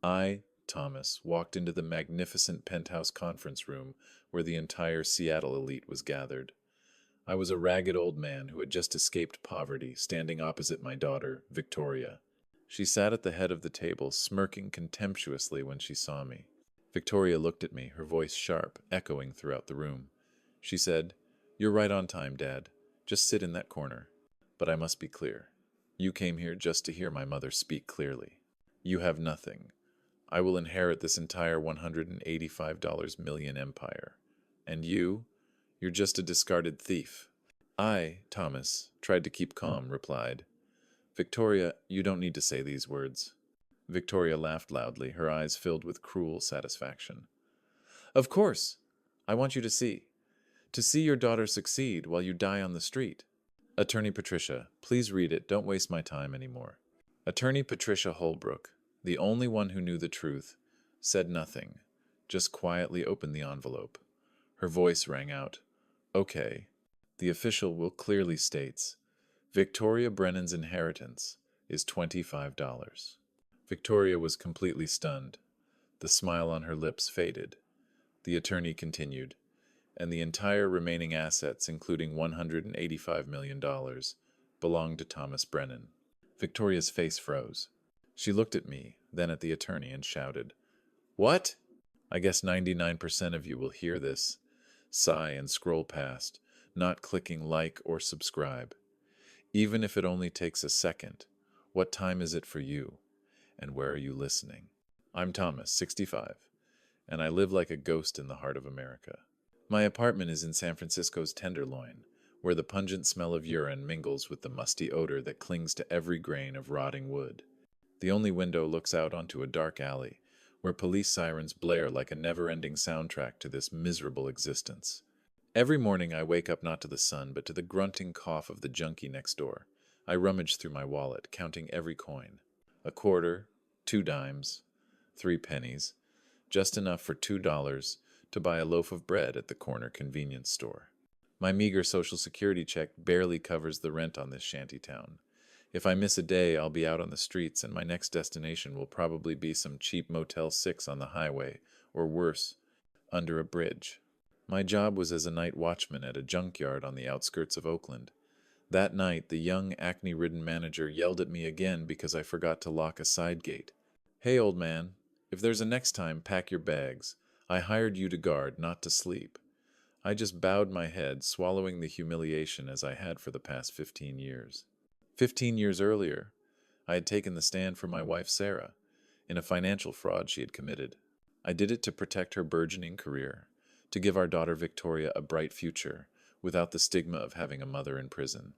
I, Thomas, walked into the magnificent penthouse conference room where the entire Seattle elite was gathered. I was a ragged old man who had just escaped poverty, standing opposite my daughter, Victoria. She sat at the head of the table, smirking contemptuously when she saw me. Victoria looked at me, her voice sharp, echoing throughout the room. She said, "You're right on time, Dad. Just sit in that corner. But I must be clear. You came here just to hear my mother speak clearly. You have nothing. I will inherit this entire $185 million empire. And you're just a discarded thief." I, Thomas, tried to keep calm, replied, "Victoria, you don't need to say these words." Victoria laughed loudly, her eyes filled with cruel satisfaction. "Of course. I want you to see. To see your daughter succeed while you die on the street. Attorney Patricia, please read it. Don't waste my time anymore." Attorney Patricia Holbrook, the only one who knew the truth, said nothing, just quietly opened the envelope. Her voice rang out, "Okay." The official will clearly states, Victoria Brennan's inheritance is $25. Victoria was completely stunned. The smile on her lips faded. The attorney continued, "And the entire remaining assets, including $185 million, belong to Thomas Brennan." Victoria's face froze. She looked at me, then at the attorney, and shouted, "What?" I guess 99% of you will hear this, sigh and scroll past, not clicking like or subscribe. Even if it only takes a second, what time is it for you? And where are you listening? I'm Thomas, 65, and I live like a ghost in the heart of America. My apartment is in San Francisco's Tenderloin, where the pungent smell of urine mingles with the musty odor that clings to every grain of rotting wood. The only window looks out onto a dark alley, where police sirens blare like a never-ending soundtrack to this miserable existence. Every morning I wake up not to the sun, but to the grunting cough of the junkie next door. I rummage through my wallet, counting every coin. A quarter, 2 dimes, 3 pennies, just enough for $2 to buy a loaf of bread at the corner convenience store. My meager Social Security check barely covers the rent on this shanty town. If I miss a day, I'll be out on the streets, and my next destination will probably be some cheap Motel 6 on the highway, or worse, under a bridge. My job was as a night watchman at a junkyard on the outskirts of Oakland. That night, the young, acne-ridden manager yelled at me again because I forgot to lock a side gate. "Hey, old man, if there's a next time, pack your bags. I hired you to guard, not to sleep." I just bowed my head, swallowing the humiliation as I had for the past 15 years. 15 years earlier, I had taken the stand for my wife Sarah, in a financial fraud she had committed. I did it to protect her burgeoning career, to give our daughter Victoria a bright future, without the stigma of having a mother in prison.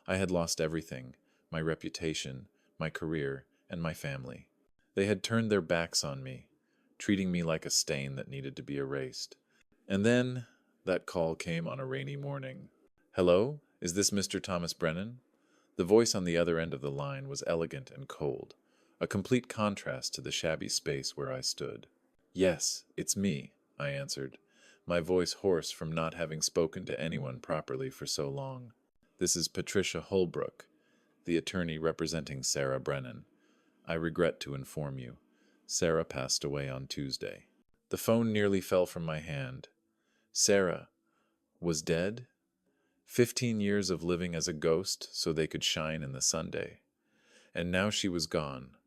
I had lost everything, my reputation, my career, and my family. They had turned their backs on me, treating me like a stain that needed to be erased. And then, that call came on a rainy morning. "Hello? Is this Mr. Thomas Brennan?" The voice on the other end of the line was elegant and cold, a complete contrast to the shabby space where I stood. "Yes, it's me," I answered, my voice hoarse from not having spoken to anyone properly for so long. "This is Patricia Holbrook, the attorney representing Sarah Brennan. I regret to inform you, Sarah passed away on Tuesday." The phone nearly fell from my hand. Sarah was dead? 15 years of living as a ghost so they could shine in the Sunday. And now she was gone,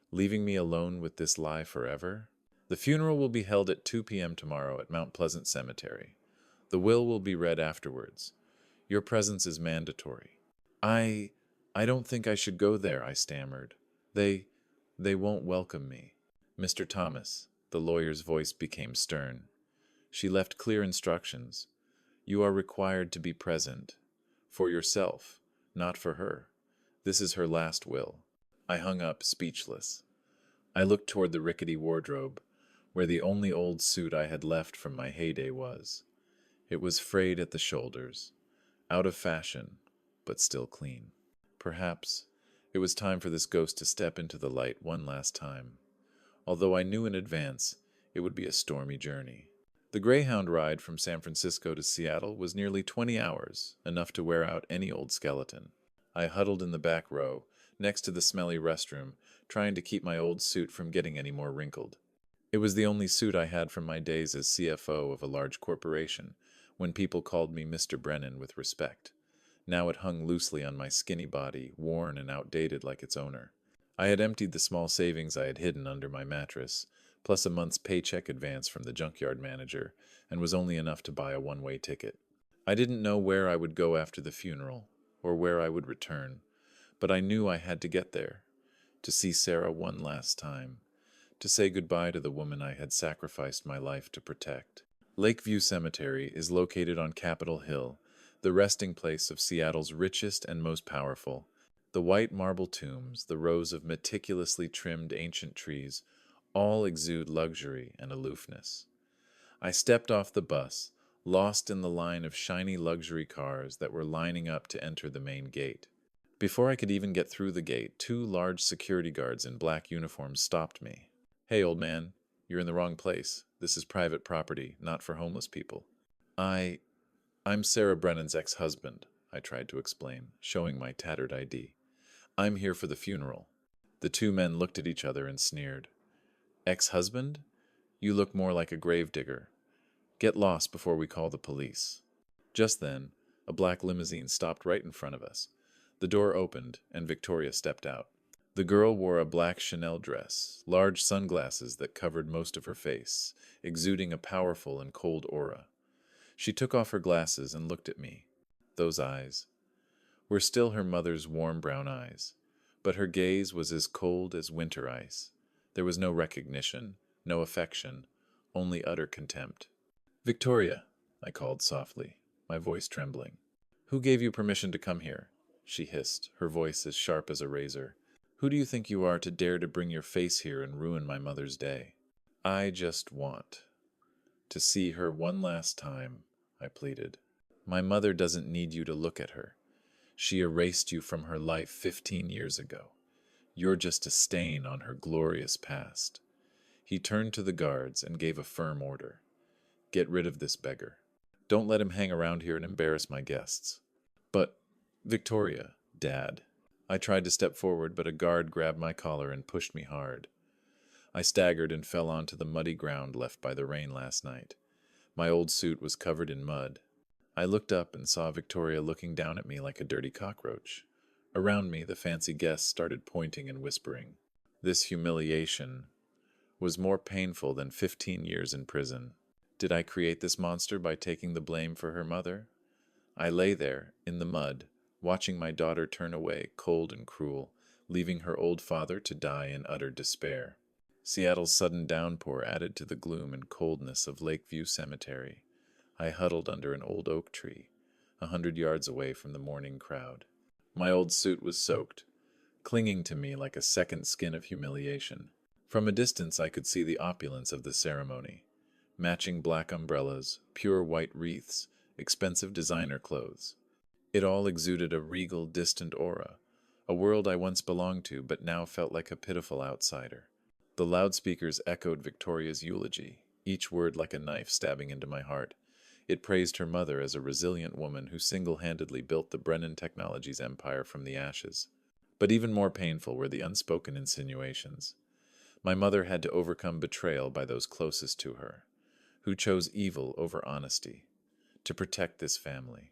leaving me alone with this lie forever? The funeral will be held at 2 p.m. tomorrow at Mount Pleasant Cemetery. The will be read afterwards. Your presence is mandatory. I don't think I should go there," I stammered. They won't welcome me." "Mr. Thomas," the lawyer's voice became stern. She left clear instructions. "You are required to be present. For yourself, not for her. This is her last will." I hung up, speechless. I looked toward the rickety wardrobe, where the only old suit I had left from my heyday was. It was frayed at the shoulders, out of fashion, but still clean. Perhaps it was time for this ghost to step into the light one last time, although I knew in advance it would be a stormy journey. The Greyhound ride from San Francisco to Seattle was nearly 20 hours, enough to wear out any old skeleton. I huddled in the back row, next to the smelly restroom, trying to keep my old suit from getting any more wrinkled. It was the only suit I had from my days as CFO of a large corporation, when people called me Mr. Brennan with respect. Now it hung loosely on my skinny body, worn and outdated like its owner. I had emptied the small savings I had hidden under my mattress, plus a month's paycheck advance from the junkyard manager, and was only enough to buy a one-way ticket. I didn't know where I would go after the funeral, or where I would return, but I knew I had to get there, to see Sarah one last time, to say goodbye to the woman I had sacrificed my life to protect. Lakeview Cemetery is located on Capitol Hill, the resting place of Seattle's richest and most powerful. The white marble tombs, the rows of meticulously trimmed ancient trees, all exude luxury and aloofness. I stepped off the bus, lost in the line of shiny luxury cars that were lining up to enter the main gate. Before I could even get through the gate, two large security guards in black uniforms stopped me. "Hey, old man, you're in the wrong place. This is private property, not for homeless people." I'm Sarah Brennan's ex-husband," I tried to explain, showing my tattered ID. "I'm here for the funeral." The two men looked at each other and sneered. "Ex-husband? You look more like a gravedigger. Get lost before we call the police." Just then, a black limousine stopped right in front of us. The door opened, and Victoria stepped out. The girl wore a black Chanel dress, large sunglasses that covered most of her face, exuding a powerful and cold aura. She took off her glasses and looked at me. Those eyes were still her mother's warm brown eyes, but her gaze was as cold as winter ice. There was no recognition, no affection, only utter contempt. "Victoria," I called softly, my voice trembling. "Who gave you permission to come here?" she hissed, her voice as sharp as a razor. "Who do you think you are to dare to bring your face here and ruin my mother's day?" "I just want to see her one last time," I pleaded. "My mother doesn't need you to look at her. She erased you from her life 15 years ago. You're just a stain on her glorious past." He turned to the guards and gave a firm order. "Get rid of this beggar. Don't let him hang around here and embarrass my guests." "But, Victoria, Dad." I tried to step forward, but a guard grabbed my collar and pushed me hard. I staggered and fell onto the muddy ground left by the rain last night. My old suit was covered in mud. I looked up and saw Victoria looking down at me like a dirty cockroach. Around me, the fancy guests started pointing and whispering. This humiliation was more painful than 15 years in prison. Did I create this monster by taking the blame for her mother? I lay there, in the mud, watching my daughter turn away, cold and cruel, leaving her old father to die in utter despair. Seattle's sudden downpour added to the gloom and coldness of Lakeview Cemetery. I huddled under an old oak tree, 100 yards away from the mourning crowd. My old suit was soaked, clinging to me like a second skin of humiliation. From a distance I could see the opulence of the ceremony. Matching black umbrellas, pure white wreaths, expensive designer clothes. It all exuded a regal, distant aura, a world I once belonged to but now felt like a pitiful outsider. The loudspeakers echoed Victoria's eulogy, each word like a knife stabbing into my heart. It praised her mother as a resilient woman who single-handedly built the Brennan Technologies empire from the ashes. But even more painful were the unspoken insinuations. My mother had to overcome betrayal by those closest to her, who chose evil over honesty, to protect this family.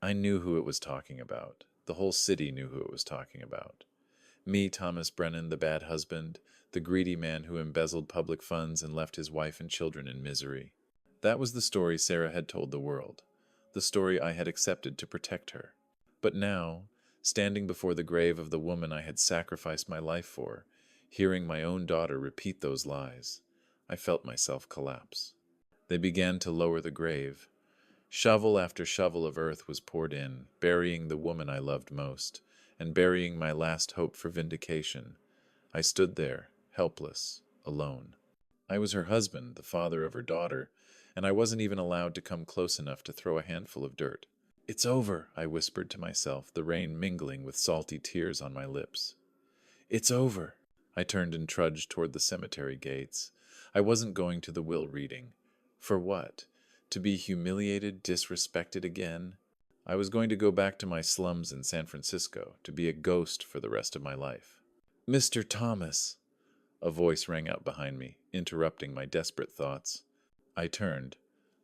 I knew who it was talking about. The whole city knew who it was talking about. Me, Thomas Brennan, the bad husband, the greedy man who embezzled public funds and left his wife and children in misery. That was the story Sarah had told the world, the story I had accepted to protect her. But now, standing before the grave of the woman I had sacrificed my life for, hearing my own daughter repeat those lies, I felt myself collapse. They began to lower the grave. Shovel after shovel of earth was poured in, burying the woman I loved most, and burying my last hope for vindication. I stood there, helpless, alone. I was her husband, the father of her daughter, and I wasn't even allowed to come close enough to throw a handful of dirt. "It's over," I whispered to myself, the rain mingling with salty tears on my lips. "It's over." I turned and trudged toward the cemetery gates. I wasn't going to the will reading. For what? To be humiliated, disrespected again? I was going to go back to my slums in San Francisco to be a ghost for the rest of my life. Mr. Thomas! A voice rang out behind me, interrupting my desperate thoughts. I turned.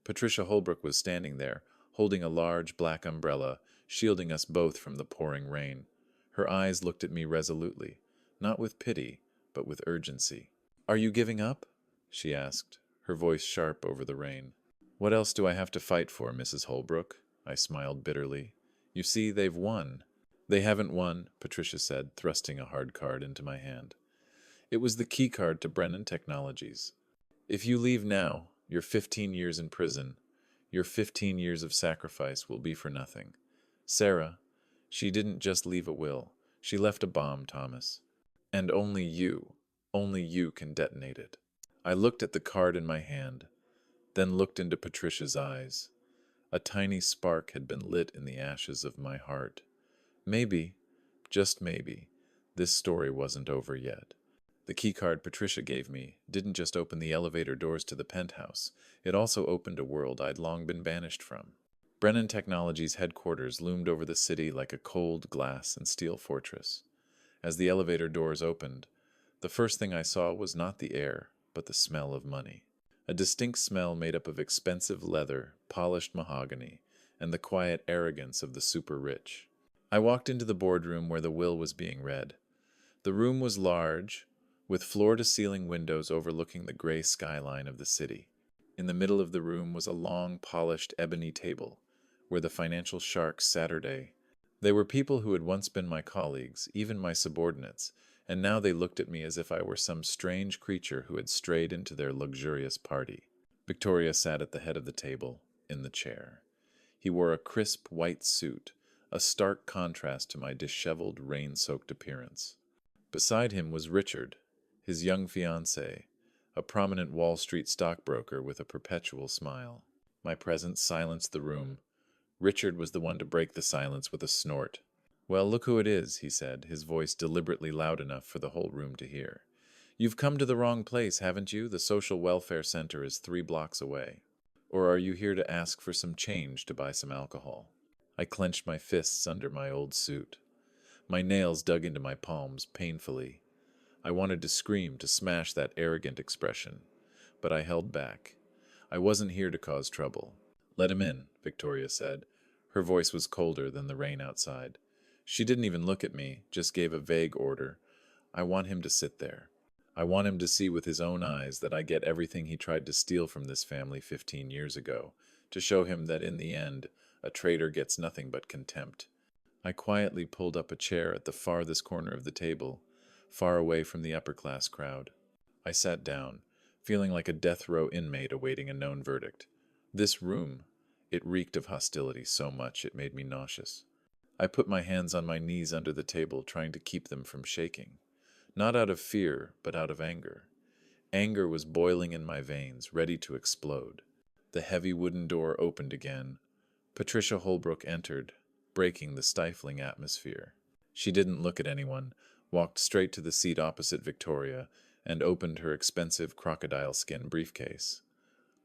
Patricia Holbrook was standing there, holding a large black umbrella, shielding us both from the pouring rain. Her eyes looked at me resolutely, not with pity, but with urgency. Are you giving up? She asked, her voice sharp over the rain. What else do I have to fight for, Mrs. Holbrook? I smiled bitterly. You see, they've won. They haven't won, Patricia said, thrusting a hard card into my hand. It was the key card to Brennan Technologies. If you leave now, your 15 years in prison, your 15 years of sacrifice will be for nothing. Sarah, she didn't just leave a will. She left a bomb, Thomas. And only you can detonate it. I looked at the card in my hand, then looked into Patricia's eyes. A tiny spark had been lit in the ashes of my heart. Maybe, just maybe, this story wasn't over yet. The keycard Patricia gave me didn't just open the elevator doors to the penthouse, it also opened a world I'd long been banished from. Brennan Technologies' headquarters loomed over the city like a cold glass and steel fortress. As the elevator doors opened, the first thing I saw was not the air, but the smell of money. A distinct smell made up of expensive leather, polished mahogany, and the quiet arrogance of the super-rich. I walked into the boardroom where the will was being read. The room was large, with floor-to-ceiling windows overlooking the gray skyline of the city. In the middle of the room was a long, polished ebony table, where the financial sharks Saturday. They were people who had once been my colleagues, even my subordinates, and now they looked at me as if I were some strange creature who had strayed into their luxurious party. Victoria sat at the head of the table, in the chair. He wore a crisp white suit, a stark contrast to my disheveled, rain-soaked appearance. Beside him was Richard, his young fiancé, a prominent Wall Street stockbroker with a perpetual smile. My presence silenced the room. Richard was the one to break the silence with a snort. Well, look who it is, he said, his voice deliberately loud enough for the whole room to hear. You've come to the wrong place, haven't you? The social welfare center is 3 blocks away. Or are you here to ask for some change to buy some alcohol? I clenched my fists under my old suit. My nails dug into my palms painfully. I wanted to scream, to smash that arrogant expression, but I held back. I wasn't here to cause trouble. Let him in, Victoria said. Her voice was colder than the rain outside. She didn't even look at me, just gave a vague order. I want him to sit there. I want him to see with his own eyes that I get everything he tried to steal from this family 15 years ago, to show him that in the end, a traitor gets nothing but contempt. I quietly pulled up a chair at the farthest corner of the table, far away from the upper-class crowd. I sat down, feeling like a death row inmate awaiting a known verdict. This room, it reeked of hostility so much it made me nauseous. I put my hands on my knees under the table, trying to keep them from shaking. Not out of fear, but out of anger. Anger was boiling in my veins, ready to explode. The heavy wooden door opened again. Patricia Holbrook entered, breaking the stifling atmosphere. She didn't look at anyone, walked straight to the seat opposite Victoria, and opened her expensive crocodile skin briefcase.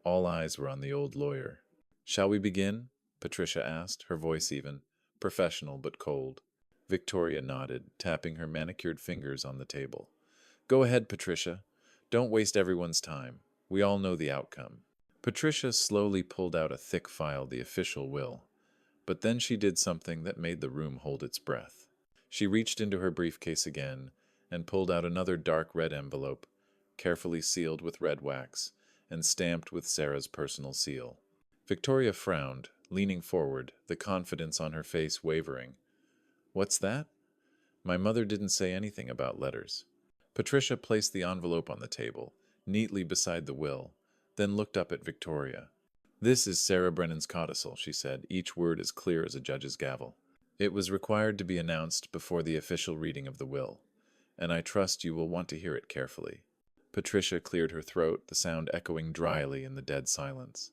All eyes were on the old lawyer. Shall we begin? Patricia asked, her voice even, professional but cold. Victoria nodded, tapping her manicured fingers on the table. Go ahead, Patricia. Don't waste everyone's time. We all know the outcome. Patricia slowly pulled out a thick file, the official will. But then she did something that made the room hold its breath. She reached into her briefcase again and pulled out another dark red envelope, carefully sealed with red wax and stamped with Sarah's personal seal. Victoria frowned, leaning forward, the confidence on her face wavering. What's that? My mother didn't say anything about letters. Patricia placed the envelope on the table, neatly beside the will, then looked up at Victoria. This is Sarah Brennan's codicil, she said, each word as clear as a judge's gavel. It was required to be announced before the official reading of the will, and I trust you will want to hear it carefully. Patricia cleared her throat, the sound echoing dryly in the dead silence.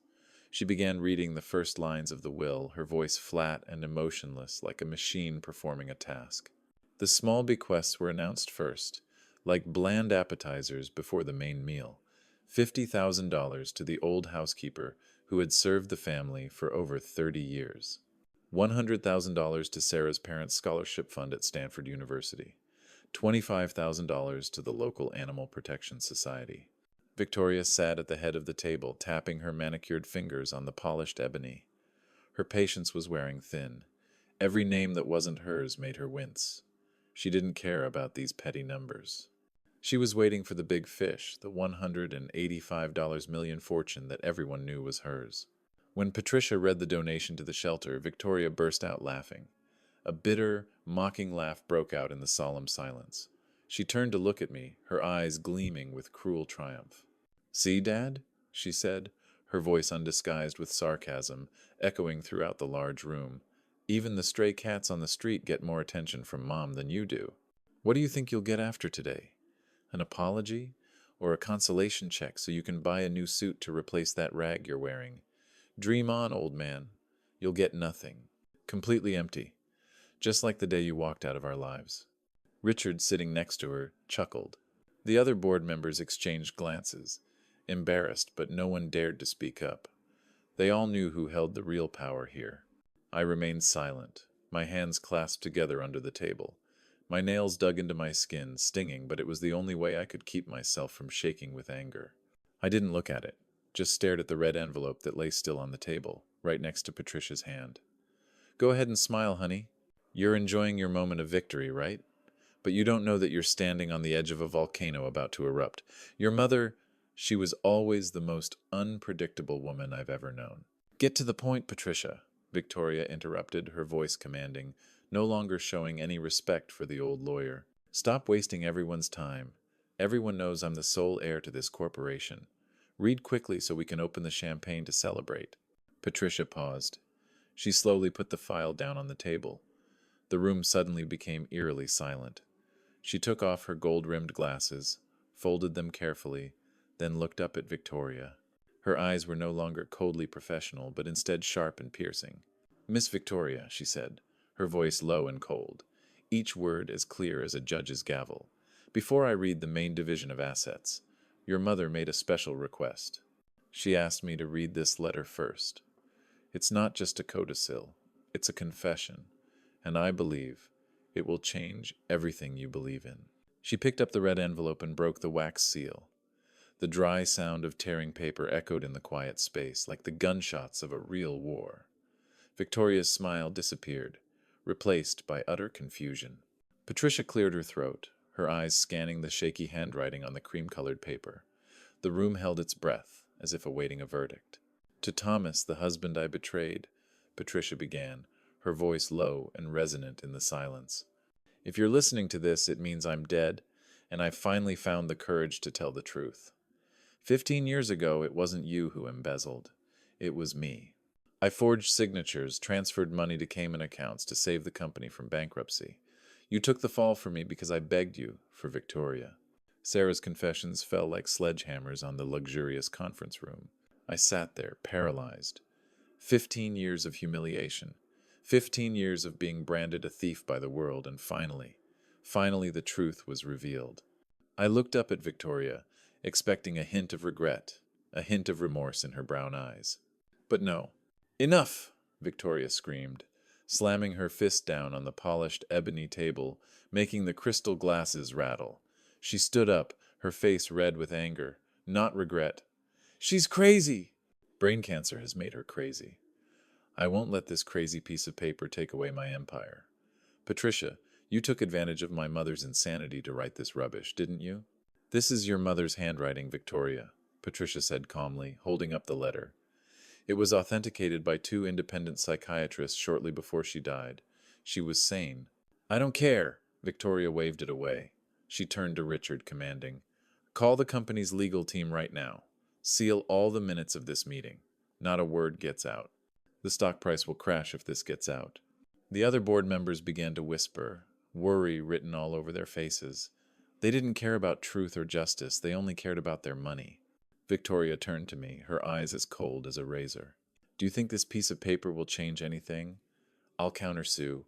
She began reading the first lines of the will, her voice flat and emotionless, like a machine performing a task. The small bequests were announced first, like bland appetizers before the main meal. $50,000 to the old housekeeper who had served the family for over 30 years. $100,000 to Sarah's parents' scholarship fund at Stanford University. $25,000 to the local Animal Protection Society. Victoria sat at the head of the table, tapping her manicured fingers on the polished ebony. Her patience was wearing thin. Every name that wasn't hers made her wince. She didn't care about these petty numbers. She was waiting for the big fish, the $185 million fortune that everyone knew was hers. When Patricia read the donation to the shelter, Victoria burst out laughing. A bitter, mocking laugh broke out in the solemn silence. She turned to look at me, her eyes gleaming with cruel triumph. "See, Dad?" she said, her voice undisguised with sarcasm, echoing throughout the large room. "Even the stray cats on the street get more attention from Mom than you do. What do you think you'll get after today? An apology? Or a consolation check so you can buy a new suit to replace that rag you're wearing? Dream on, old man. You'll get nothing. Completely empty. Just like the day you walked out of our lives." Richard, sitting next to her, chuckled. The other board members exchanged glances, embarrassed, but no one dared to speak up. They all knew who held the real power here. I remained silent, my hands clasped together under the table. My nails dug into my skin, stinging, but it was the only way I could keep myself from shaking with anger. I didn't look at it, just stared at the red envelope that lay still on the table, right next to Patricia's hand. "Go ahead and smile, honey. You're enjoying your moment of victory, right? But you don't know that you're standing on the edge of a volcano about to erupt. Your mother, she was always the most unpredictable woman I've ever known." "Get to the point, Patricia," Victoria interrupted, her voice commanding, no longer showing any respect for the old lawyer. "Stop wasting everyone's time. Everyone knows I'm the sole heir to this corporation. Read quickly so we can open the champagne to celebrate." Patricia paused. She slowly put the file down on the table. The room suddenly became eerily silent. She took off her gold-rimmed glasses, folded them carefully, then looked up at Victoria. Her eyes were no longer coldly professional, but instead sharp and piercing. "Miss Victoria," she said, her voice low and cold, each word as clear as a judge's gavel. "Before I read the main division of assets, your mother made a special request. She asked me to read this letter first. It's not just a codicil, it's a confession, and I believe it will change everything you believe in." She picked up the red envelope and broke the wax seal. The dry sound of tearing paper echoed in the quiet space, like the gunshots of a real war. Victoria's smile disappeared, replaced by utter confusion. Patricia cleared her throat, her eyes scanning the shaky handwriting on the cream-colored paper. The room held its breath, as if awaiting a verdict. "To Thomas, the husband I betrayed," Patricia began, her voice low and resonant in the silence. "If you're listening to this, it means I'm dead, and I finally found the courage to tell the truth. 15 years ago, it wasn't you who embezzled. It was me. I forged signatures, transferred money to Cayman accounts to save the company from bankruptcy. You took the fall for me because I begged you for Victoria." Sarah's confessions fell like sledgehammers on the luxurious conference room. I sat there, paralyzed. 15 years of humiliation. 15 years of being branded a thief by the world, and finally the truth was revealed. I looked up at Victoria, expecting a hint of regret, a hint of remorse in her brown eyes. But no. "Enough!" Victoria screamed, slamming her fist down on the polished ebony table, making the crystal glasses rattle. She stood up, her face red with anger, not regret. "She's crazy!" "Brain cancer has made her crazy. I won't let this crazy piece of paper take away my empire. Patricia, you took advantage of my mother's insanity to write this rubbish, didn't you?" "This is your mother's handwriting, Victoria," Patricia said calmly, holding up the letter. "It was authenticated by 2 independent psychiatrists shortly before she died. She was sane." "I don't care." Victoria waved it away. She turned to Richard, commanding, "Call the company's legal team right now. Seal all the minutes of this meeting. Not a word gets out. The stock price will crash if this gets out." The other board members began to whisper, worry written all over their faces. They didn't care about truth or justice, they only cared about their money. Victoria turned to me, her eyes as cold as a razor. "Do you think this piece of paper will change anything? I'll countersue.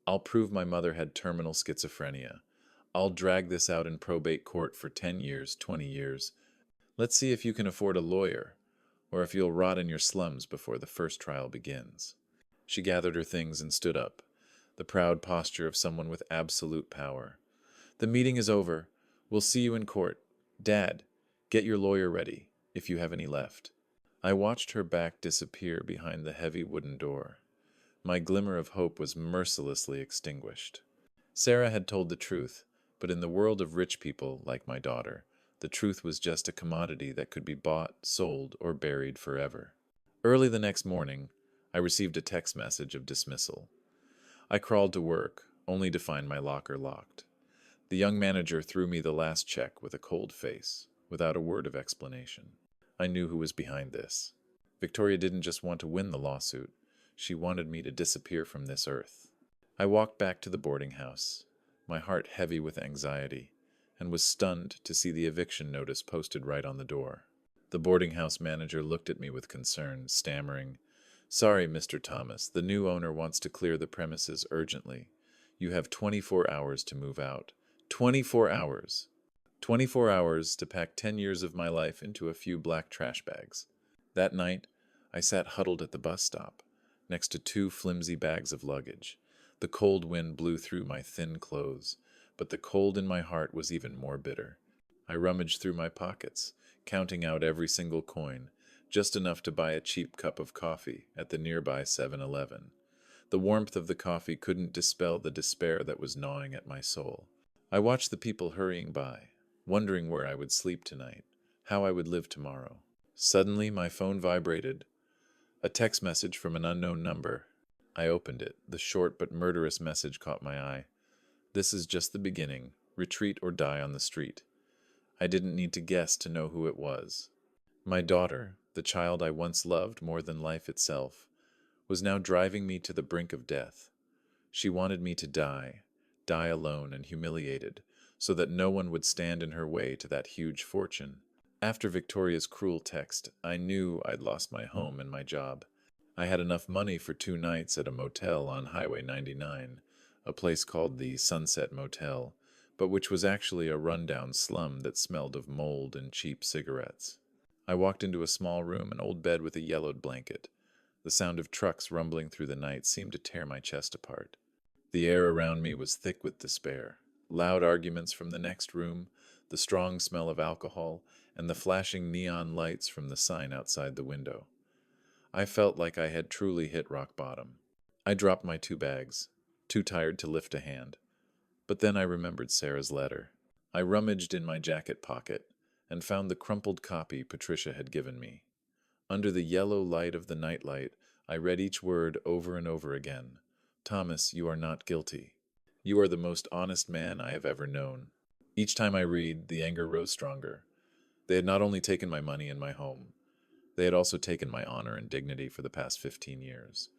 I'll prove my mother had terminal schizophrenia. I'll drag this out in probate court for 10 years, 20 years. Let's see if you can afford a lawyer, or if you'll rot in your slums before the first trial begins." She gathered her things and stood up, the proud posture of someone with absolute power. "The meeting is over. We'll see you in court. Dad, get your lawyer ready, if you have any left." I watched her back disappear behind the heavy wooden door. My glimmer of hope was mercilessly extinguished. Sarah had told the truth, but in the world of rich people, like my daughter, the truth was just a commodity that could be bought, sold, or buried forever. Early the next morning, I received a text message of dismissal. I crawled to work, only to find my locker locked. The young manager threw me the last check with a cold face, without a word of explanation. I knew who was behind this. Victoria didn't just want to win the lawsuit. She wanted me to disappear from this earth. I walked back to the boarding house, my heart heavy with anxiety, and was stunned to see the eviction notice posted right on the door. The boarding house manager looked at me with concern, stammering, "Sorry, Mr. Thomas, the new owner wants to clear the premises urgently. You have 24 hours to move out. 24 hours! 24 hours to pack 10 years of my life into a few black trash bags." That night, I sat huddled at the bus stop, next to two flimsy bags of luggage. The cold wind blew through my thin clothes, but the cold in my heart was even more bitter. I rummaged through my pockets, counting out every single coin, just enough to buy a cheap cup of coffee at the nearby 7-Eleven. The warmth of the coffee couldn't dispel the despair that was gnawing at my soul. I watched the people hurrying by, wondering where I would sleep tonight, how I would live tomorrow. Suddenly, my phone vibrated. A text message from an unknown number. I opened it. The short but murderous message caught my eye. "This is just the beginning. Retreat or die on the street." I didn't need to guess to know who it was. My daughter, the child I once loved more than life itself, was now driving me to the brink of death. She wanted me to die alone and humiliated, so that no one would stand in her way to that huge fortune. After Victoria's cruel text, I knew I'd lost my home and my job. I had enough money for 2 nights at a motel on Highway 99, a place called the Sunset Motel, but which was actually a rundown slum that smelled of mold and cheap cigarettes. I walked into a small room, an old bed with a yellowed blanket. The sound of trucks rumbling through the night seemed to tear my chest apart. The air around me was thick with despair. Loud arguments from the next room, the strong smell of alcohol, and the flashing neon lights from the sign outside the window. I felt like I had truly hit rock bottom. I dropped my 2 bags, too tired to lift a hand. But then I remembered Sarah's letter. I rummaged in my jacket pocket and found the crumpled copy Patricia had given me. Under the yellow light of the nightlight, I read each word over and over again. "Thomas, you are not guilty. You are the most honest man I have ever known." Each time I read, the anger rose stronger. They had not only taken my money and my home, they had also taken my honor and dignity for the past 15 years.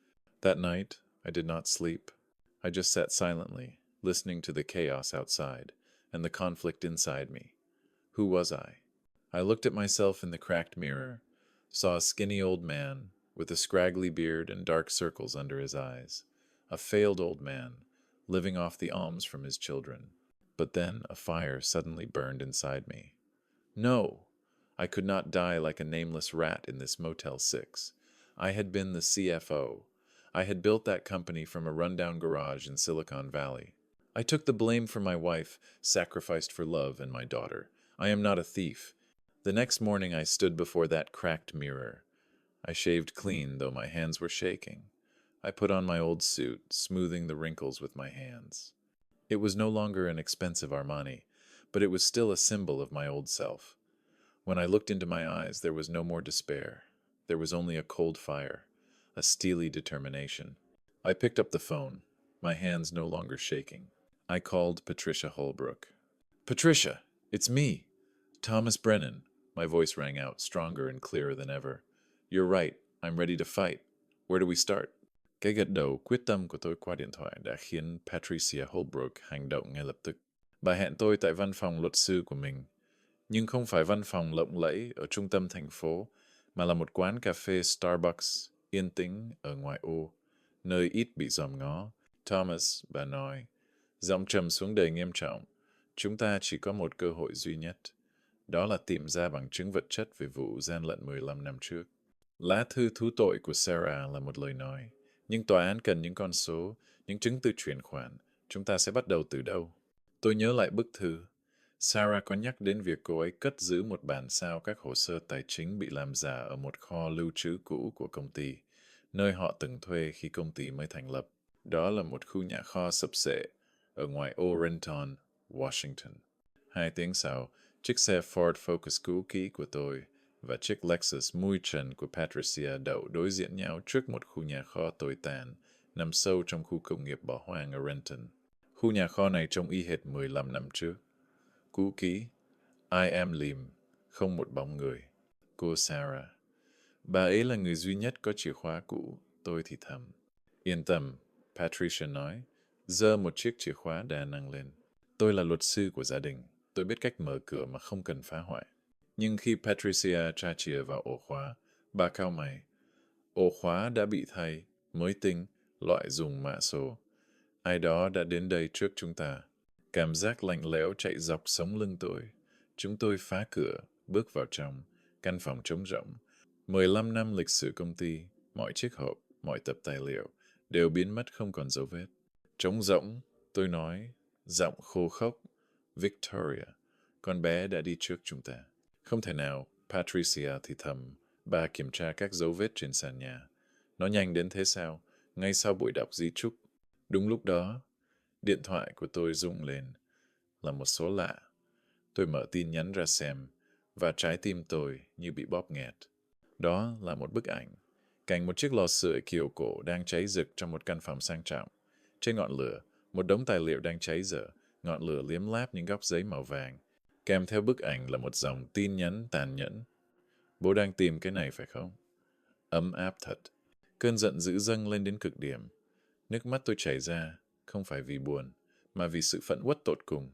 That night, I did not sleep. I just sat silently, listening to the chaos outside and the conflict inside me. Who was I? I looked at myself in the cracked mirror, saw a skinny old man with a scraggly beard and dark circles under his eyes. A failed old man, living off the alms from his children. But then a fire suddenly burned inside me. No! I could not die like a nameless rat in this Motel 6. I had been the CFO. I had built that company from a rundown garage in Silicon Valley. I took the blame for my wife, sacrificed for love and my daughter. I am not a thief. The next morning I stood before that cracked mirror. I shaved clean, though my hands were shaking. I put on my old suit, smoothing the wrinkles with my hands. It was no longer an expensive Armani, but it was still a symbol of my old self. When I looked into my eyes, there was no more despair. There was only a cold fire, a steely determination. I picked up the phone, my hands no longer shaking. I called Patricia Holbrook. "Patricia, it's me, Thomas Brennan." My voice rang out, stronger and clearer than ever. "You're right, I'm ready to fight. Where do we start?" Cái gật đầu quyết tâm của tôi qua điện thoại đã khiến Patricia Holbrook hành động ngay lập tức. Bà hẹn tôi tại văn phòng luật sư của mình. Nhưng không phải văn phòng lộng lẫy ở trung tâm thành phố, mà là một quán cà phê Starbucks yên tĩnh ở ngoại ô, nơi ít bị dòm ngó. "Thomas," bà nói, giọng trầm xuống đầy nghiêm trọng, "chúng ta chỉ có một cơ hội duy nhất. Đó là tìm ra bằng chứng vật chất về vụ gian lận 15 năm trước." Lá thư thú tội của Sarah là một lời nói, Nhưng tòa án cần những con số, những chứng từ chuyển khoản. Chúng ta sẽ bắt đầu từ đâu? Tôi nhớ lại bức thư. Sarah có nhắc đến việc cô ấy cất giữ một bản sao các hồ sơ tài chính bị làm giả ở một kho lưu trữ cũ của công ty, nơi họ từng thuê khi công ty mới thành lập. Đó là một khu nhà kho sập xệ ở ngoài ô Renton, Washington. 2 tiếng sau, chiếc xe Ford Focus cũ kỹ của tôi và chiếc Lexus mui trần của Patricia đậu đối diện nhau trước một khu nhà kho tồi tàn nằm sâu trong khu công nghiệp bỏ hoang ở Renton. Khu nhà kho này trông y hệt 15 năm trước. Cũ kỹ, I am lìm, không một bóng người. Cô Sarah. Bà ấy là người duy nhất có chìa khóa cũ, tôi thì thầm. Yên tâm, Patricia nói, giơ một chiếc chìa khóa đa năng lên. Tôi là luật sư của gia đình, tôi biết cách mở cửa mà không cần phá hoại. Nhưng khi Patricia tra chìa vào ổ khóa, bà cau mày. Ổ khóa đã bị thay, mới tinh, loại dùng mã số. Ai đó đã đến đây trước chúng ta. Cảm giác lạnh lẽo chạy dọc sống lưng tôi. Chúng tôi phá cửa, bước vào trong, căn phòng trống rỗng. 15 năm lịch sử công ty, mọi chiếc hộp, mọi tập tài liệu đều biến mất không còn dấu vết. Trống rỗng, tôi nói, giọng khô khốc. Victoria, con bé đã đi trước chúng ta. Không thể nào, Patricia thì thầm. Bà kiểm tra các dấu vết trên sàn nhà. Nó nhanh đến thế sao? Ngay sau buổi đọc di chúc. Đúng lúc đó, điện thoại của tôi rung lên. Là một số lạ. Tôi mở tin nhắn ra xem, và trái tim tôi như bị bóp nghẹt. Đó là một bức ảnh. Cảnh một chiếc lò sưởi kiểu cổ đang cháy rực trong một căn phòng sang trọng. Trên ngọn lửa, một đống tài liệu đang cháy dở, ngọn lửa liếm láp những góc giấy màu vàng. Kèm theo bức ảnh là một dòng tin nhắn tàn nhẫn. Bố đang tìm cái này phải không? Ấm áp thật. Cơn giận dữ dâng lên đến cực điểm. Nước mắt tôi chảy ra, không phải vì buồn, mà vì sự phẫn uất tột cùng.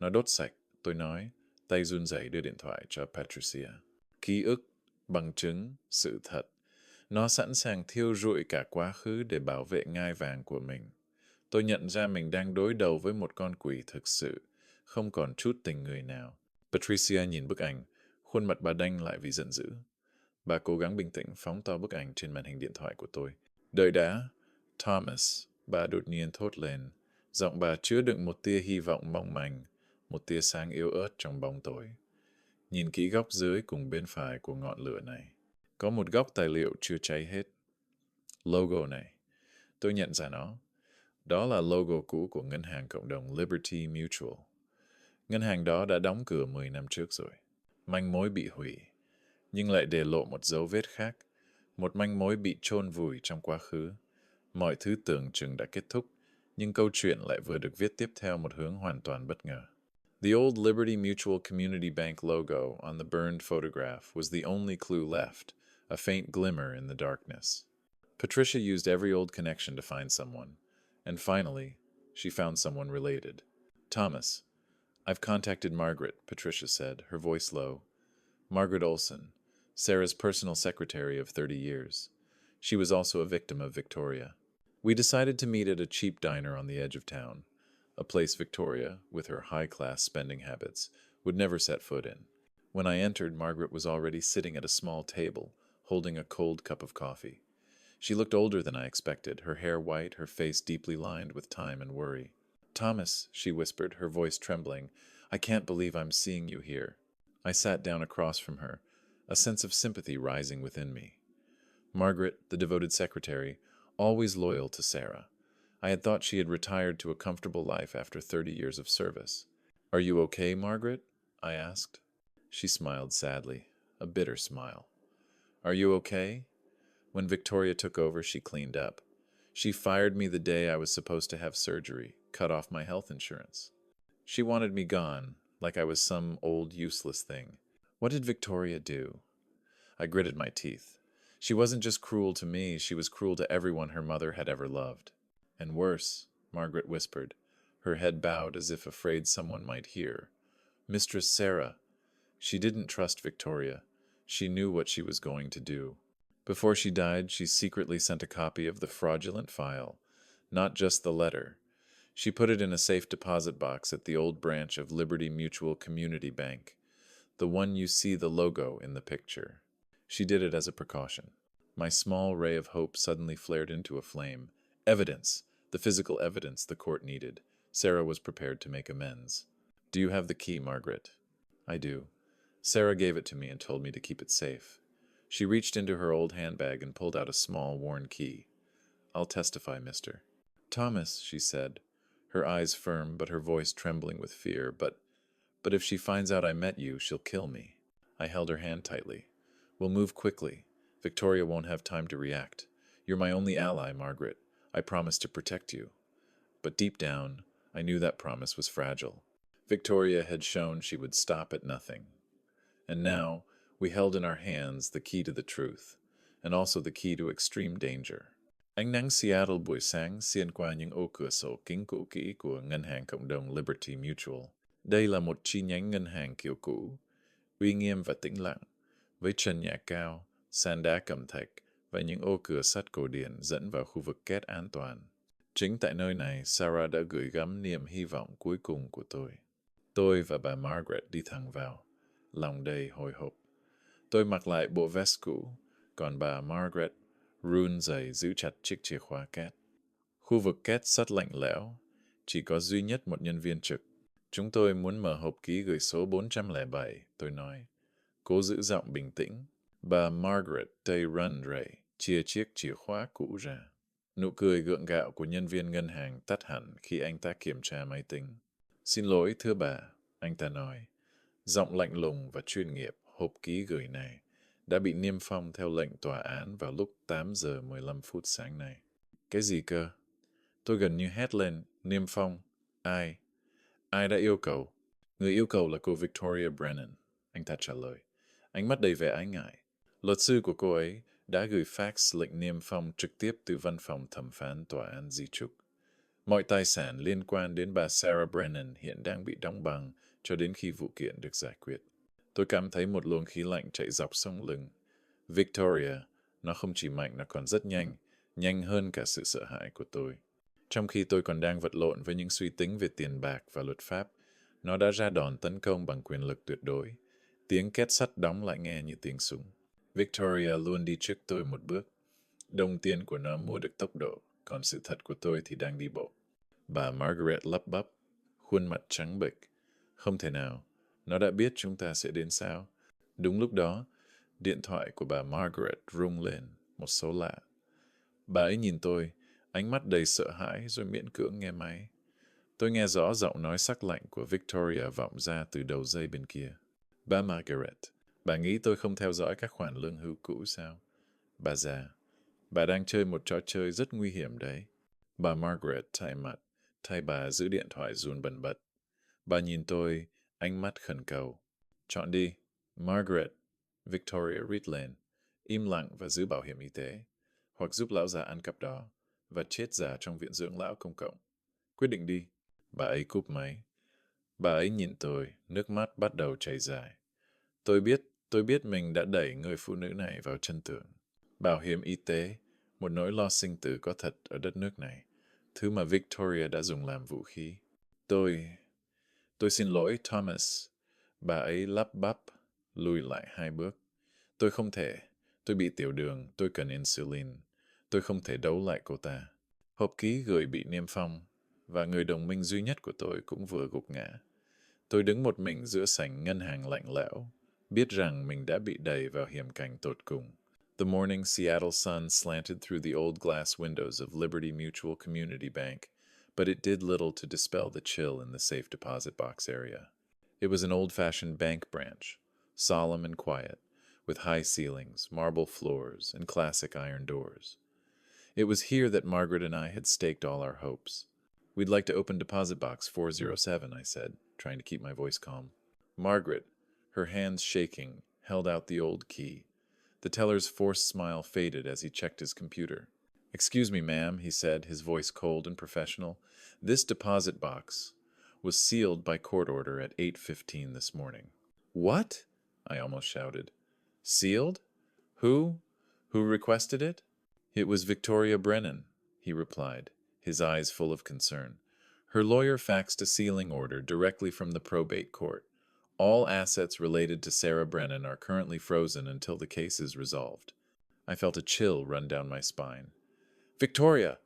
Nó đốt sạch, tôi nói, tay run rẩy đưa điện thoại cho Patricia. Ký ức, bằng chứng, sự thật. Nó sẵn sàng thiêu rụi cả quá khứ để bảo vệ ngai vàng của mình. Tôi nhận ra mình đang đối đầu với một con quỷ thực sự, không còn chút tình người nào. Patricia nhìn bức ảnh, khuôn mặt bà đanh lại vì giận dữ. Bà cố gắng bình tĩnh phóng to bức ảnh trên màn hình điện thoại của tôi. Đợi đã, Thomas, bà đột nhiên thốt lên. Giọng bà chứa đựng một tia hy vọng mong manh, một tia sáng yếu ớt trong bóng tối. Nhìn kỹ góc dưới cùng bên phải của ngọn lửa này. Có một góc tài liệu chưa cháy hết. Logo này. Tôi nhận ra nó. Đó là logo cũ của ngân hàng cộng đồng Liberty Mutual. Ngân hàng đó đã đóng cửa 10 năm trước rồi. Manh mối bị hủy, nhưng lại để lộ một dấu vết khác. Một manh mối bị chôn vùi trong quá khứ. Mọi thứ tưởng chừng đã kết thúc, nhưng câu chuyện lại vừa được viết tiếp theo một hướng hoàn toàn bất ngờ. The old Liberty Mutual Community Bank logo on the burned photograph was the only clue left, a faint glimmer in the darkness. Patricia used every old connection to find someone, and finally, she found someone related. Thomas. I've contacted Margaret, Patricia said, her voice low. Margaret Olson, Sarah's personal secretary of 30 years. She was also a victim of Victoria. We decided to meet at a cheap diner on the edge of town, a place Victoria, with her high-class spending habits, would never set foot in. When I entered, Margaret was already sitting at a small table, holding a cold cup of coffee. She looked older than I expected, her hair white, her face deeply lined with time and worry. Thomas, she whispered, her voice trembling, I can't believe I'm seeing you here. I sat down across from her, a sense of sympathy rising within me. Margaret, the devoted secretary, always loyal to Sarah. I had thought she had retired to a comfortable life after 30 years of service. Are you okay, Margaret? I asked. She smiled sadly, a bitter smile. Are you okay? When Victoria took over, she cleaned up. She fired me the day I was supposed to have surgery, cut off my health insurance. She wanted me gone, like I was some old useless thing. What did Victoria do? I gritted my teeth. She wasn't just cruel to me, she was cruel to everyone her mother had ever loved. And worse, Margaret whispered, her head bowed as if afraid someone might hear. Mistress Sarah. She didn't trust Victoria. She knew what she was going to do. Before she died, she secretly sent a copy of the fraudulent file, not just the letter. She put it in a safe deposit box at the old branch of Liberty Mutual Community Bank, the one you see the logo in the picture. She did it as a precaution. My small ray of hope suddenly flared into a flame. Evidence! The physical evidence the court needed. Sarah was prepared to make amends. Do you have the key, Margaret? I do. Sarah gave it to me and told me to keep it safe. She reached into her old handbag and pulled out a small, worn key. I'll testify, mister. Thomas, she said, her eyes firm but her voice trembling with fear, but if she finds out I met you, she'll kill me. I held her hand tightly. We'll move quickly. Victoria won't have time to react. You're my only ally, Margaret. I promise to protect you. But deep down, I knew that promise was fragile. Victoria had shown she would stop at nothing. And now, we held in our hands the key to the truth, and also the key to extreme danger. Ánh nắng Seattle buổi sáng xuyên qua những ô cửa sổ kính cũ kỹ của Ngân hàng Cộng đồng Liberty Mutual. Đây là một chi nhánh ngân hàng kiểu cũ, uy nghiêm và tĩnh lặng, với trần nhà cao, sàn đá cẩm thạch và những ô cửa sắt cổ điển dẫn vào khu vực két an toàn. Chính tại nơi này, Sarah đã gửi gắm niềm hy vọng cuối cùng của tôi. Tôi và bà Margaret đi thẳng vào, lòng đầy hồi hộp. Tôi mặc lại bộ vest cũ, còn bà Margaret run rẩy giữ chặt chiếc chìa khóa két. Khu vực két sắt lạnh lẽo, chỉ có duy nhất một nhân viên trực. Chúng tôi muốn mở hộp ký gửi số 407, tôi nói. Cố giữ giọng bình tĩnh. Bà Margaret tay run rẩy, chia chiếc chìa khóa cũ ra. Nụ cười gượng gạo của nhân viên ngân hàng tắt hẳn khi anh ta kiểm tra máy tính. Xin lỗi thưa bà, anh ta nói. Giọng lạnh lùng và chuyên nghiệp, hộp ký gửi này đã bị niêm phong theo lệnh tòa án vào lúc 8 giờ 15 phút sáng nay. Cái gì cơ? Tôi gần như hét lên, niêm phong. Ai? Ai đã yêu cầu? Người yêu cầu là cô Victoria Brennan, anh ta trả lời. Ánh mắt đầy vẻ ái ngại. Luật sư của cô ấy đã gửi fax lệnh niêm phong trực tiếp từ văn phòng thẩm phán tòa án di trúc. Mọi tài sản liên quan đến bà Sarah Brennan hiện đang bị đóng băng cho đến khi vụ kiện được giải quyết. Tôi cảm thấy một luồng khí lạnh chạy dọc sống lưng. Victoria, nó không chỉ mạnh, nó còn rất nhanh, nhanh hơn cả sự sợ hãi của tôi. Trong khi tôi còn đang vật lộn với những suy tính về tiền bạc và luật pháp, nó đã ra đòn tấn công bằng quyền lực tuyệt đối. Tiếng két sắt đóng lại nghe như tiếng súng. Victoria luôn đi trước tôi một bước. Đồng tiền của nó mua được tốc độ, còn sự thật của tôi thì đang đi bộ. Bà Margaret lắp bắp, khuôn mặt trắng bệch. Không thể nào, nó đã biết chúng ta sẽ đến sao. Đúng lúc đó, điện thoại của bà Margaret rung lên, một số lạ. Bà ấy nhìn tôi, ánh mắt đầy sợ hãi rồi miễn cưỡng nghe máy. Tôi nghe rõ giọng nói sắc lạnh của Victoria vọng ra từ đầu dây bên kia. Bà Margaret, bà nghĩ tôi không theo dõi các khoản lương hưu cũ sao? Bà già, bà đang chơi một trò chơi rất nguy hiểm đấy. Bà Margaret thay mặt, thay bà giữ điện thoại run bần bật. Bà nhìn tôi, ánh mắt khẩn cầu. Chọn đi. Margaret, Victoria rít lên, im lặng và giữ bảo hiểm y tế, hoặc giúp lão già ăn cắp đó và chết già trong viện dưỡng lão công cộng. Quyết định đi. Bà ấy cúp máy. Bà ấy nhìn tôi, nước mắt bắt đầu chảy dài. Tôi biết mình đã đẩy người phụ nữ này vào chân tường. Bảo hiểm y tế, một nỗi lo sinh tử có thật ở đất nước này, thứ mà Victoria đã dùng làm vũ khí. Tôi xin lỗi, Thomas. Bà ấy lắp bắp, lùi lại 2 bước. Tôi không thể. Tôi bị tiểu đường, tôi cần insulin. Tôi không thể đấu lại cô ta. Hộp ký gửi bị niêm phong, và người đồng minh duy nhất của tôi cũng vừa gục ngã. Tôi đứng một mình giữa sảnh ngân hàng lạnh lẽo, biết rằng mình đã bị đẩy vào hiểm cảnh tột cùng. The morning Seattle sun slanted through the old glass windows of Liberty Mutual Community Bank, but it did little to dispel the chill in the safe deposit box area. It was an old-fashioned bank branch, solemn and quiet, with high ceilings, marble floors, and classic iron doors. It was here that Margaret and I had staked all our hopes. We'd like to open deposit box 407, I said, trying to keep my voice calm. Margaret, her hands shaking, held out the old key. The teller's forced smile faded as he checked his computer. Excuse me, ma'am, he said, his voice cold and professional. This deposit box was sealed by court order at 8:15 this morning. What? I almost shouted. Sealed? Who requested it? It was Victoria Brennan, he replied, his eyes full of concern. Her lawyer faxed a sealing order directly from the probate court. All assets related to Sarah Brennan are currently frozen until the case is resolved. I felt a chill run down my spine. Victoria!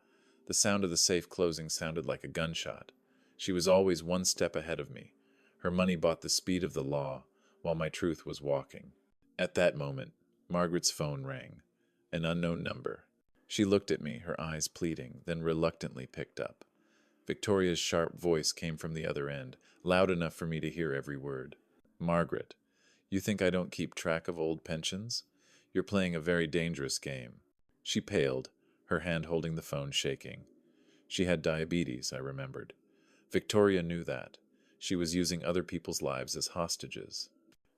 The sound of the safe closing sounded like a gunshot. She was always one step ahead of me. Her money bought the speed of the law, while my truth was walking. At that moment, Margaret's phone rang. An unknown number. She looked at me, her eyes pleading, then reluctantly picked up. Victoria's sharp voice came from the other end, loud enough for me to hear every word. Margaret, you think I don't keep track of old pensions? You're playing a very dangerous game. She paled, her hand holding the phone shaking. She had diabetes, I remembered. Victoria knew that. She was using other people's lives as hostages.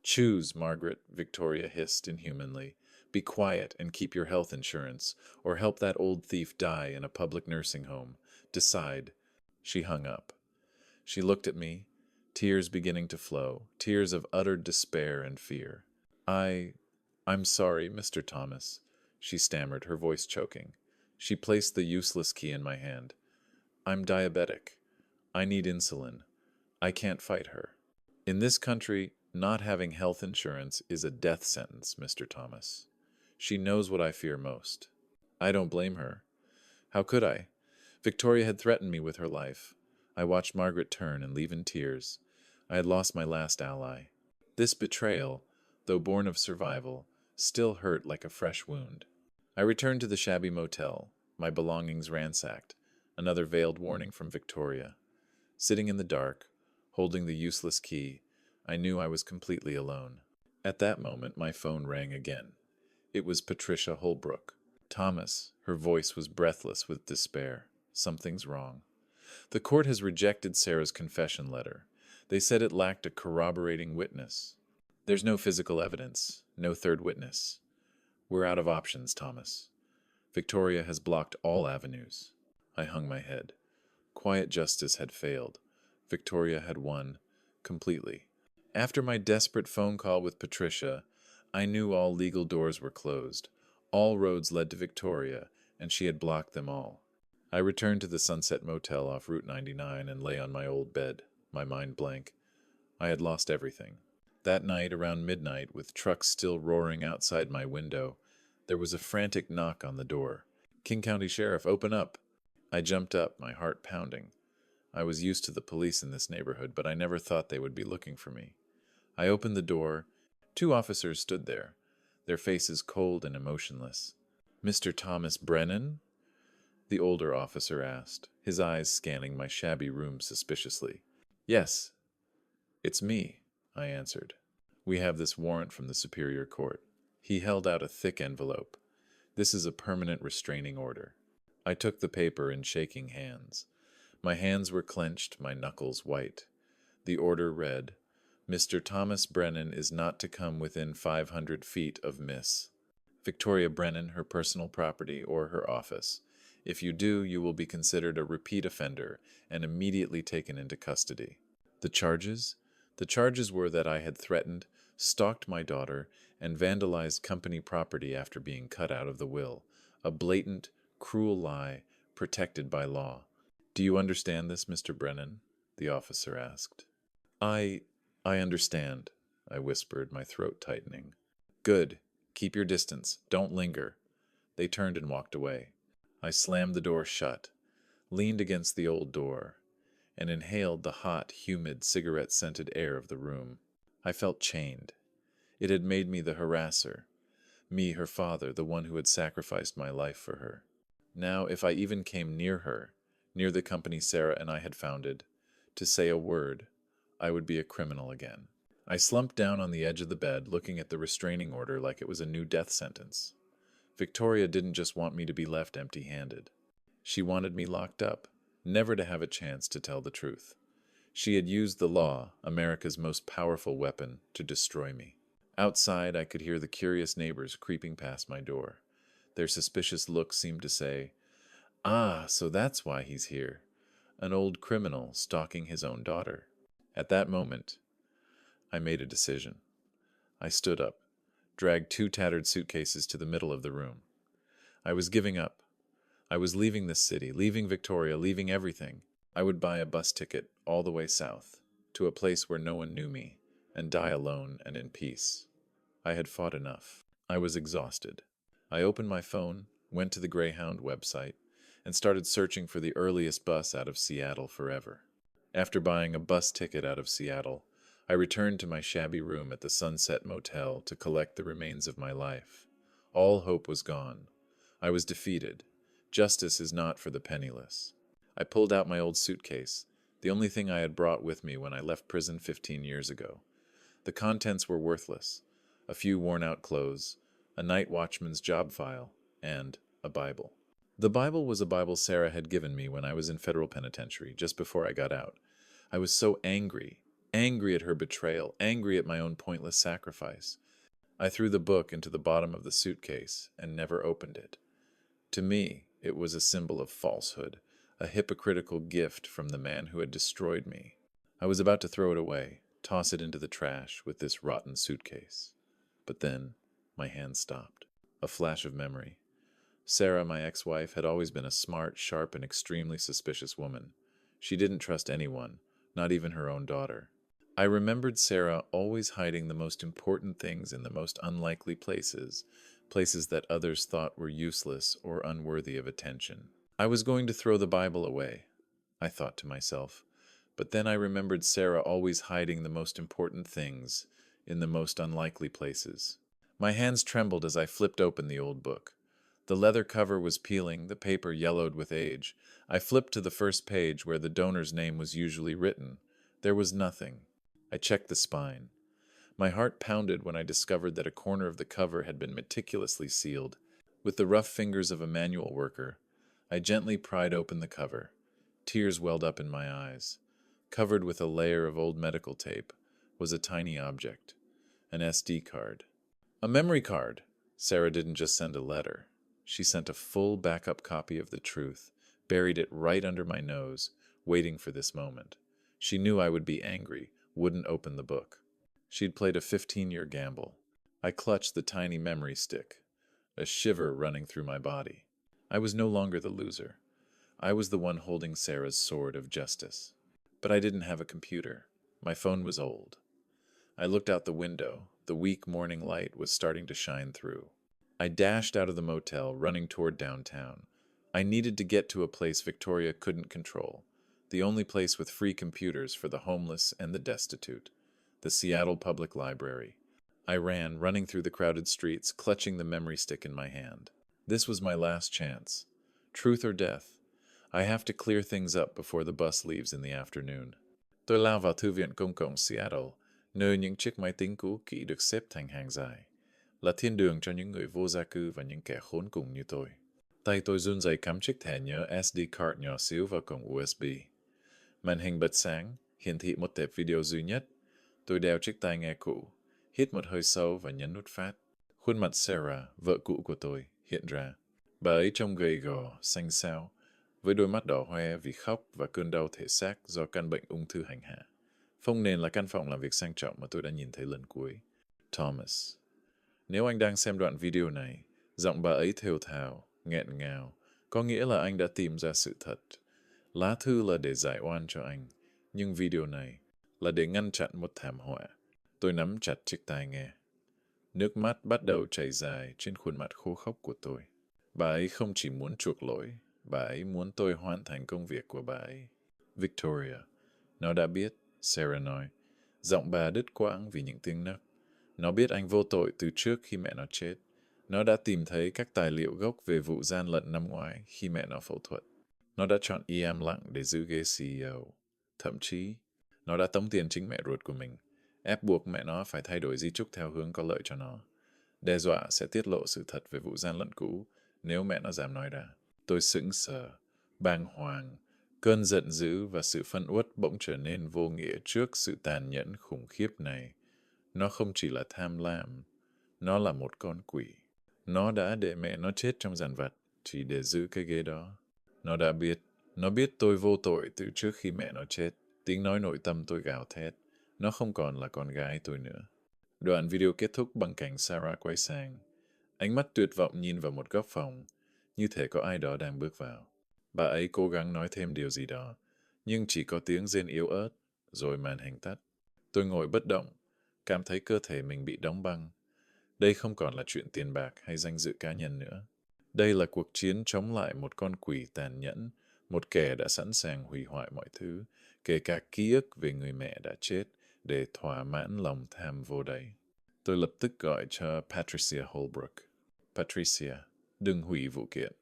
Choose, Margaret, Victoria hissed inhumanly. Be quiet and keep your health insurance, or help that old thief die in a public nursing home. Decide. She hung up. She looked at me, tears beginning to flow, tears of utter despair and fear. I'm sorry, Mr. Thomas, she stammered, her voice choking. She placed the useless key in my hand. I'm diabetic. I need insulin. I can't fight her. In this country, not having health insurance is a death sentence, Mr. Thomas. She knows what I fear most. I don't blame her. How could I? Victoria had threatened me with her life. I watched Margaret turn and leave in tears. I had lost my last ally. This betrayal, though born of survival, still hurt like a fresh wound. I returned to the shabby motel, my belongings ransacked, another veiled warning from Victoria. Sitting in the dark, holding the useless key, I knew I was completely alone. At that moment, my phone rang again. It was Patricia Holbrook. Thomas, her voice was breathless with despair. Something's wrong. The court has rejected Sarah's confession letter. They said it lacked a corroborating witness. There's no physical evidence, no third witness. We're out of options, Thomas. Victoria has blocked all avenues. I hung my head. Quiet justice had failed. Victoria had won, completely. After my desperate phone call with Patricia, I knew all legal doors were closed. All roads led to Victoria, and she had blocked them all. I returned to the Sunset Motel off Route 99 and lay on my old bed, my mind blank. I had lost everything. That night, around midnight, with trucks still roaring outside my window, there was a frantic knock on the door. King County Sheriff, open up! I jumped up, my heart pounding. I was used to the police in this neighborhood, but I never thought they would be looking for me. I opened the door. 2 officers stood there, their faces cold and emotionless. Mr. Thomas Brennan? The older officer asked, his eyes scanning my shabby room suspiciously. Yes, it's me, I answered. We have this warrant from the Superior Court. He held out a thick envelope. This is a permanent restraining order. I took the paper in shaking hands. My hands were clenched, my knuckles white. The order read, Mr. Thomas Brennan is not to come within 500 feet of Miss Victoria Brennan, her personal property, or her office. If you do, you will be considered a repeat offender and immediately taken into custody. The charges? The charges were that I had threatened, stalked my daughter, and vandalized company property after being cut out of the will. A blatant, cruel lie, protected by law. Do you understand this, Mr. Brennan? The officer asked. I understand, I whispered, my throat tightening. Good. Keep your distance. Don't linger. They turned and walked away. I slammed the door shut, leaned against the old door, and inhaled the hot, humid, cigarette-scented air of the room. I felt chained. It had made me the harasser, me, her father, the one who had sacrificed my life for her. Now, if I even came near her, near the company Sarah and I had founded, to say a word, I would be a criminal again. I slumped down on the edge of the bed, looking at the restraining order like it was a new death sentence. Victoria didn't just want me to be left empty-handed. She wanted me locked up, never to have a chance to tell the truth. She had used the law, America's most powerful weapon, to destroy me. Outside, I could hear the curious neighbors creeping past my door. Their suspicious looks seemed to say, "Ah, so that's why he's here. An old criminal stalking his own daughter." At that moment, I made a decision. I stood up, dragged 2 tattered suitcases to the middle of the room. I was giving up. I was leaving this city, leaving Victoria, leaving everything. I would buy a bus ticket all the way south, to a place where no one knew me, and die alone and in peace. I had fought enough. I was exhausted. I opened my phone, went to the Greyhound website, and started searching for the earliest bus out of Seattle forever. After buying a bus ticket out of Seattle, I returned to my shabby room at the Sunset Motel to collect the remains of my life. All hope was gone. I was defeated. Justice is not for the penniless. I pulled out my old suitcase, the only thing I had brought with me when I left prison 15 years ago. The contents were worthless: a few worn-out clothes, a night watchman's job file, and a Bible. The Bible was a Bible Sarah had given me when I was in federal penitentiary, just before I got out. I was so angry at her betrayal, angry at my own pointless sacrifice. I threw the book into the bottom of the suitcase and never opened it. To me, it was a symbol of falsehood, a hypocritical gift from the man who had destroyed me. I was about to throw it away, toss it into the trash with this rotten suitcase. But then, my hand stopped. A flash of memory. Sarah, my ex-wife, had always been a smart, sharp, and extremely suspicious woman. She didn't trust anyone, not even her own daughter. I remembered Sarah always hiding the most important things in the most unlikely places, places that others thought were useless or unworthy of attention. I was going to throw the Bible away, I thought to myself, but then I remembered Sarah always hiding the most important things in the most unlikely places. My hands trembled as I flipped open the old book. The leather cover was peeling, the paper yellowed with age. I flipped to the first page where the donor's name was usually written. There was nothing. I checked the spine. My heart pounded when I discovered that a corner of the cover had been meticulously sealed. With the rough fingers of a manual worker, I gently pried open the cover. Tears welled up in my eyes. Covered with a layer of old medical tape was a tiny object, an SD card. A memory card! Sarah didn't just send a letter. She sent a full backup copy of the truth, buried it right under my nose, waiting for this moment. She knew I would be angry, wouldn't open the book. She'd played a 15-year gamble. I clutched the tiny memory stick, a shiver running through my body. I was no longer the loser. I was the one holding Sarah's sword of justice. But I didn't have a computer. My phone was old. I looked out the window. The weak morning light was starting to shine through. I dashed out of the motel, running toward downtown. I needed to get to a place Victoria couldn't control, the only place with free computers for the homeless and the destitute, the Seattle Public Library. I ran, running through the crowded streets, clutching the memory stick in my hand. This was my last chance. Truth or death. I have to clear things up before the bus leaves in the afternoon. Tôi lao vào thư viện công cộng Seattle, nơi những chiếc máy tính cũ kỹ được xếp thành hàng dài, là thiên đường cho những người vô gia cư và những kẻ khốn cùng như tôi. Tay tôi run rẩy cắm chiếc thẻ nhớ SD card nhỏ xíu vào cổng USB. Màn hình bật sáng, hiển thị một tệp video duy nhất. Tôi đeo chiếc tai nghe cũ, hít một hơi sâu và nhấn nút phát. Khuôn mặt Sarah, vợ cũ của tôi, hiện ra. Bà ấy trông gầy gò, xanh xao, với đôi mắt đỏ hoe vì khóc và cơn đau thể xác do căn bệnh ung thư hành hạ. Phông nền là căn phòng làm việc sang trọng mà tôi đã nhìn thấy lần cuối. Thomas. Nếu anh đang xem đoạn video này, giọng bà ấy thều thào, nghẹn ngào, có nghĩa là anh đã tìm ra sự thật. Lá thư là để giải oan cho anh, nhưng video này là để ngăn chặn một thảm họa. Tôi nắm chặt chiếc tai nghe. Nước mắt bắt đầu chảy dài trên khuôn mặt khô khốc của tôi. Bà ấy không chỉ muốn chuộc lỗi, bà ấy muốn tôi hoàn thành công việc của bà ấy. Victoria. Nó đã biết, Sarah nói. Giọng bà đứt quãng vì những tiếng nấc. Nó biết anh vô tội từ trước khi mẹ nó chết. Nó đã tìm thấy các tài liệu gốc về vụ gian lận năm ngoái khi mẹ nó phẫu thuật. Nó đã chọn im lặng để giữ ghế CEO. Thậm chí, nó đã tống tiền chính mẹ ruột của mình, ép buộc mẹ nó phải thay đổi di chúc theo hướng có lợi cho nó. Đe dọa sẽ tiết lộ sự thật về vụ gian lận cũ nếu mẹ nó dám nói ra. Tôi sững sờ, bàng hoàng. Cơn giận dữ và sự phân uất bỗng trở nên vô nghĩa trước sự tàn nhẫn khủng khiếp này. Nó không chỉ là tham lam, nó là một con quỷ. Nó đã để mẹ nó chết trong giàn vặt chỉ để giữ cái ghế đó. Nó biết tôi vô tội từ trước khi mẹ nó chết. Tiếng nói nội tâm tôi gào thét. Nó không còn là con gái tôi nữa. Đoạn video kết thúc bằng cảnh Sarah quay sang. Ánh mắt tuyệt vọng nhìn vào một góc phòng, như thể có ai đó đang bước vào. Bà ấy cố gắng nói thêm điều gì đó, nhưng chỉ có tiếng rên yếu ớt, rồi màn hình tắt. Tôi ngồi bất động, cảm thấy cơ thể mình bị đóng băng. Đây không còn là chuyện tiền bạc hay danh dự cá nhân nữa. Đây là cuộc chiến chống lại một con quỷ tàn nhẫn, một kẻ đã sẵn sàng hủy hoại mọi thứ, kể cả ký ức về người mẹ đã chết, để thỏa mãn lòng tham vô đáy. Tôi lập tức gọi cho Patricia Holbrook. Patricia, đừng hủy vụ kiện.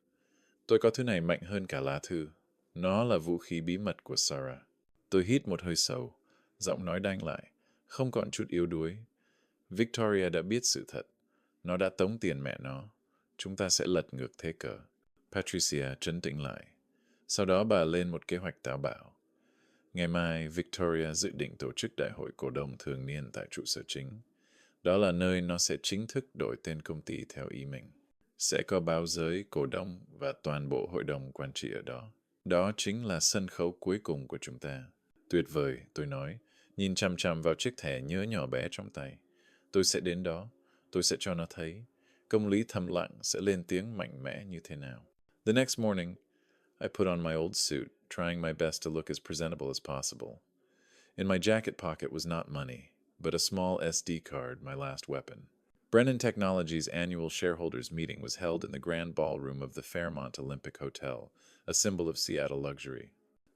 Tôi có thứ này mạnh hơn cả lá thư. Nó là vũ khí bí mật của Sarah. Tôi hít một hơi sâu, giọng nói đanh lại, không còn chút yếu đuối. Victoria đã biết sự thật. Nó đã tống tiền mẹ nó. Chúng ta sẽ lật ngược thế cờ. Patricia trấn tĩnh lại. Sau đó bà lên một kế hoạch táo bạo. Ngày mai, Victoria dự định tổ chức đại hội cổ đông thường niên tại trụ sở chính. Đó là nơi nó sẽ chính thức đổi tên công ty theo ý mình. Sẽ có báo giới, cổ đông và toàn bộ hội đồng quản trị ở đó. Đó chính là sân khấu cuối cùng của chúng ta. Tuyệt vời, tôi nói, nhìn chằm chằm vào chiếc thẻ nhớ nhỏ bé trong tay. Tôi sẽ đến đó, tôi sẽ cho nó thấy. Công lý thầm lặng sẽ lên tiếng mạnh mẽ như thế nào. The next morning, I put on my old suit, trying my best to look as presentable as possible. In my jacket pocket was not money, but a small SD card, my last weapon. Brennan Technologies' annual shareholders meeting was held in the grand ballroom of the Fairmont Olympic Hotel, a symbol of Seattle luxury.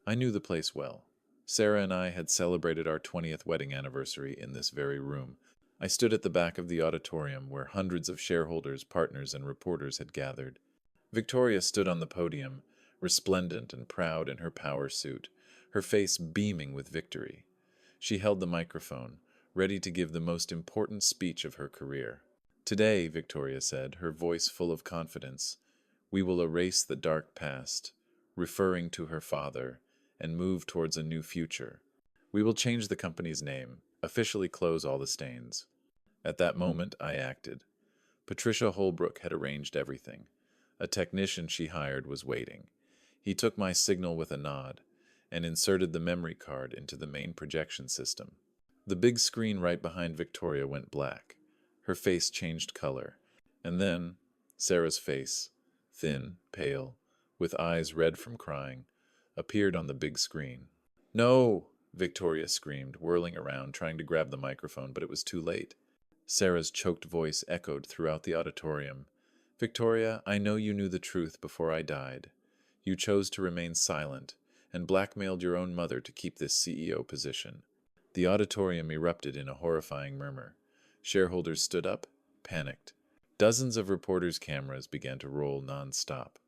I knew the place well. Sarah and I had celebrated our 20th wedding anniversary in this very room. I stood at the back of the auditorium where hundreds of shareholders, partners, and reporters had gathered. Victoria stood on the podium, resplendent and proud in her power suit, her face beaming with victory. She held the microphone, ready to give the most important speech of her career. Today, Victoria said, her voice full of confidence, we will erase the dark past, referring to her father, and move towards a new future. We will change the company's name, officially close all the stains. At that moment, I acted. Patricia Holbrook had arranged everything. A technician she hired was waiting. He took my signal with a nod and inserted the memory card into the main projection system. The big screen right behind Victoria went black. Her face changed color. And then, Sarah's face, thin, pale, with eyes red from crying, appeared on the big screen. No! Victoria screamed, whirling around, trying to grab the microphone, but it was too late. Sarah's choked voice echoed throughout the auditorium. Victoria, I know you knew the truth before I died. You chose to remain silent and blackmailed your own mother to keep this CEO position. The auditorium erupted in a horrifying murmur. Shareholders stood up, panicked. Dozens of reporters' cameras began to roll non-stop.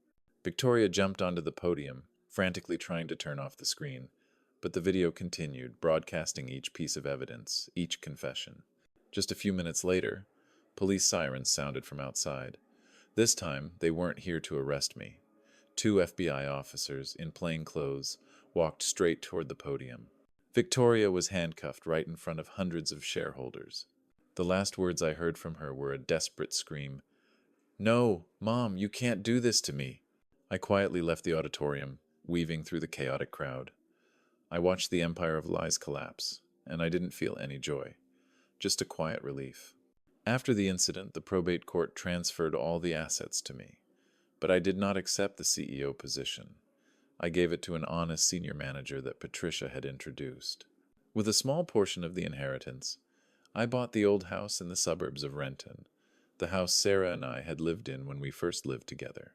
Victoria jumped onto the podium, frantically trying to turn off the screen, but the video continued, broadcasting each piece of evidence, each confession. Just a few minutes later, police sirens sounded from outside. This time, they weren't here to arrest me. 2 FBI officers, in plain clothes, walked straight toward the podium. Victoria was handcuffed right in front of hundreds of shareholders. The last words I heard from her were a desperate scream. No, Mom, you can't do this to me. I quietly left the auditorium, weaving through the chaotic crowd. I watched the empire of lies collapse, and I didn't feel any joy, just a quiet relief. After the incident, the probate court transferred all the assets to me, but I did not accept the CEO position. I gave it to an honest senior manager that Patricia had introduced. With a small portion of the inheritance, I bought the old house in the suburbs of Renton, the house Sarah and I had lived in when we first lived together.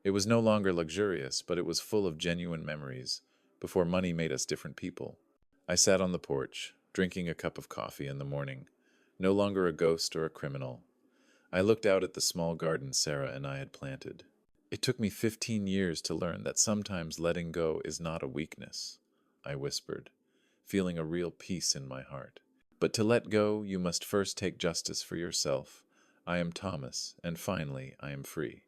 It was no longer luxurious, but it was full of genuine memories, before money made us different people. I sat on the porch, drinking a cup of coffee in the morning, no longer a ghost or a criminal. I looked out at the small garden Sarah and I had planted. It took me 15 years to learn that sometimes letting go is not a weakness, I whispered, feeling a real peace in my heart. But to let go, you must first take justice for yourself. I am Thomas, and finally, I am free.